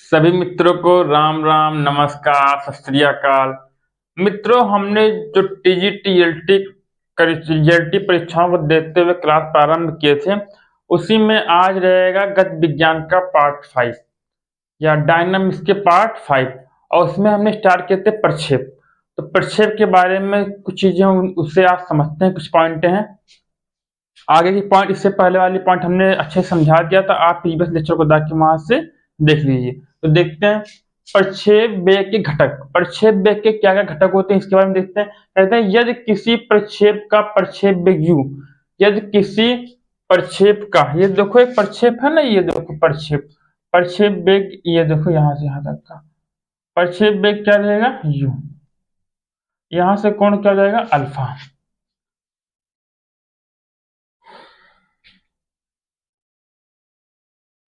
सभी मित्रों को राम राम, नमस्कार, सत श्री अकाल। मित्रों, हमने जो टीजीटी एलटी परीक्षाओं को देते हुए क्लास प्रारंभ किए थे, उसी में आज रहेगा गति विज्ञान का पार्ट 5 या डायनामिक्स के पार्ट 5। और उसमें हमने स्टार्ट किए थे प्रक्षेप। तो प्रक्षेप के बारे में कुछ चीजें उससे आप समझते हैं, कुछ पॉइंट हैं। आगे की पॉइंट, इससे पहले वाली पॉइंट हमने अच्छे से समझा दिया था, आप प्रीवियस लेक्चर को जाके वहां से देख लीजिए। तो देखते हैं प्रक्षेप वेग के घटक। प्रक्षेप वेग के क्या क्या घटक होते हैं इसके बारे में देखते हैं। कहते हैं यदि किसी प्रक्षेप का प्रक्षेप वेग u, यदि किसी प्रक्षेप का, ये देखो एक प्रक्षेप है ना, ये देखो प्रक्षेप वेग, ये देखो यहां से यहां तक का प्रक्षेप वेग क्या रहेगा u, यहां से कोण क्या हो जाएगा अल्फा।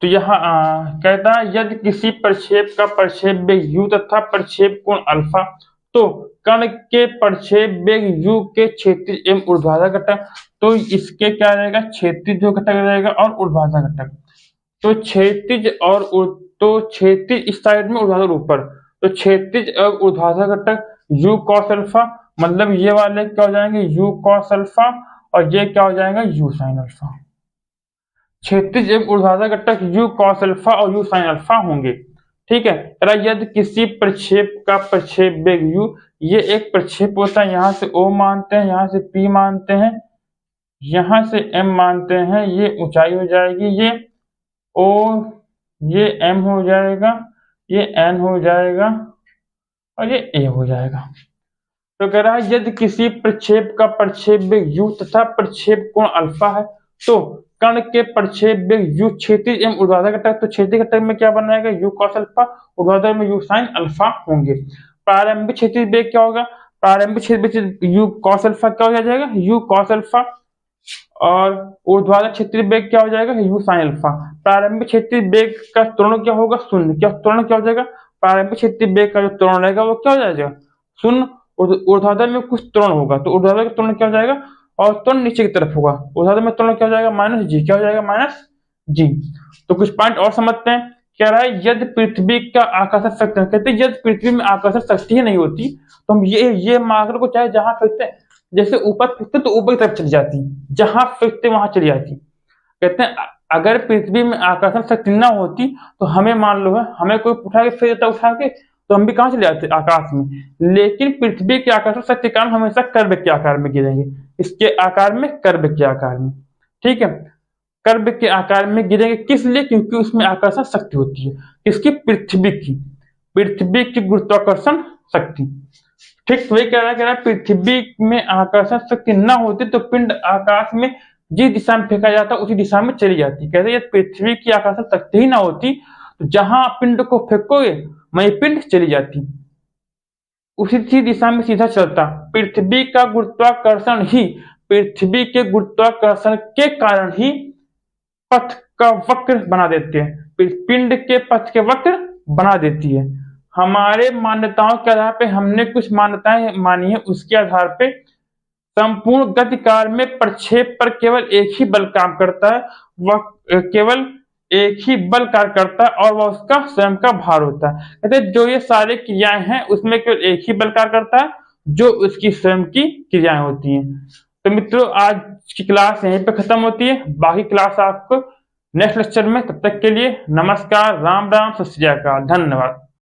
तो यहाँ कहता है यदि किसी प्रक्षेप का प्रक्षेप वेग u तथा प्रक्षेप कोण अल्फा, तो कण के प्रक्षेप वेग u के क्षैतिज एवं ऊर्ध्वाधर घटक, तो इसके क्या रहेगा क्षैतिज जो घटक रहेगा और ऊर्ध्वाधर घटक। तो क्षैतिज और तो क्षैतिज इस साइड में, ऊर्ध्वाधर ऊपर, तो क्षैतिज और ऊर्ध्वाधर घटक u cos अल्फा, मतलब ये वाले क्या हो जाएंगे u cos अल्फा, और ये क्या हो जाएगा u sin अल्फा। क्षैतिज एवं ऊर्ध्वाधर घटक u cos अल्फा और u sin अल्फा होंगे। ठीक है, यदि किसी प्रक्षेप का प्रक्षेप वेग u, ये एक प्रक्षेप होता है, यहाँ से O मानते हैं, यहाँ से P मानते हैं, यहाँ से M मानते हैं, ये ऊंचाई हो जाएगी, ये O, ये M हो जाएगा, ये N हो जाएगा और ये A हो जाएगा। तो कह रहा है यदि किसी प्रक्षेप का प्रक्षेप वेग u तथा प्रक्षेप कोण अल्फा है, तो कण के प्रक्षेप वेग u क्षैतिज एवं ऊर्ध्वाधर घटक, तो क्षैतिज घटक में क्या बनाएगा u cos अल्फा, ऊर्ध्वाधर में u sin अल्फा होंगे। प्रारंभिक क्षैतिज वेग क्या होगा, प्रारंभिक क्षैतिज वेग u cos अल्फा क्या हो जाएगा u cos अल्फा, और ऊर्ध्वाधर क्षैतिज वेग क्या हो जाएगा u sin अल्फा। प्रारंभिक क्षैतिज वेग का त्वरण क्या होगा शून्य, क्या त्वरण क्या हो जाएगा, प्रारंभिक क्षैतिज वेग का जो त्वरण रहेगा वो क्या हो जाएगा शून्य। ऊर्ध्वाधर में कुछ त्वरण होगा, तो ऊर्ध्वाधर का त्वरण क्या हो जाएगा, और त्वरण नीचे की तरफ होगा, ऊर्ध्वाधर में त्वरण क्या हो जाएगा माइनस जी, क्या हो जाएगा माइनस जी। तो कुछ पॉइंट और समझते हैं। कह रहा है यदि पृथ्वी का आकर्षण शक्ति, कहते हैं यदि पृथ्वी में आकर्षण शक्ति ही नहीं होती तो हम ये मार्कर को चाहे जहां फेंकते हैं, जैसे ऊपर फेंकते तो ऊपर की तरफ चली जाती, जहां फेंकते वहां चली जाती। कहते हैं अगर पृथ्वी में आकर्षण शक्ति ना होती तो हमें मान लो है, हमें कोई उठा के फेंक देता, उठा के तो हम भी कहां चले जाते आकाश में। लेकिन पृथ्वी के आकर्षण शक्ति के कारण हमेशा कर्व के आकार में गिरेंगे, इसके आकार में, कर्व के आकार में। ठीक है, कर्व के आकार में गिरेंगे किस लिए, क्योंकि उसमें आकर्षण शक्ति होती है, किसकी, पृथ्वी की गुरुत्वाकर्षण शक्ति। ठीक, तो ये कह रहा है पृथ्वी में आकर्षण शक्ति ना होती तो पिंड आकाश में जिस दिशा में फेंका जाता उसी दिशा में चली जाती। कहते हैं पृथ्वी की आकर्षण शक्ति ही ना होती तो जहां पिंड को फेंकोगे वही पिंड चली जाती, उसी दिशा में सीधा चलता। पृथ्वी का गुरुत्वाकर्षण ही, पृथ्वी के गुरुत्वाकर्षण के कारण ही पथ का वक्र बना देते हैं, पिंड के पथ के वक्र बना देती है। हमारे मान्यताओं के आधार पे हमने कुछ मान्यताएं मानी है, उसके आधार पे संपूर्ण गति कार्य में प्रक्षेप पर केवल एक ही बल काम करता है, वह केवल एक ही बल कार्य करता है और वह उसका स्वयं का भार होता है। कहते जो ये सारे क्रियाएं हैं उसमें केवल एक ही बल कार्य करता है, जो उसकी स्वयं की क्रियाएं होती हैं। तो मित्रों, आज की क्लास यहीं पे खत्म होती है, बाकी क्लास आपको नेक्स्ट लेक्चर में। तब तक के लिए नमस्कार, राम राम, सत श्री अकाल, धन्यवाद।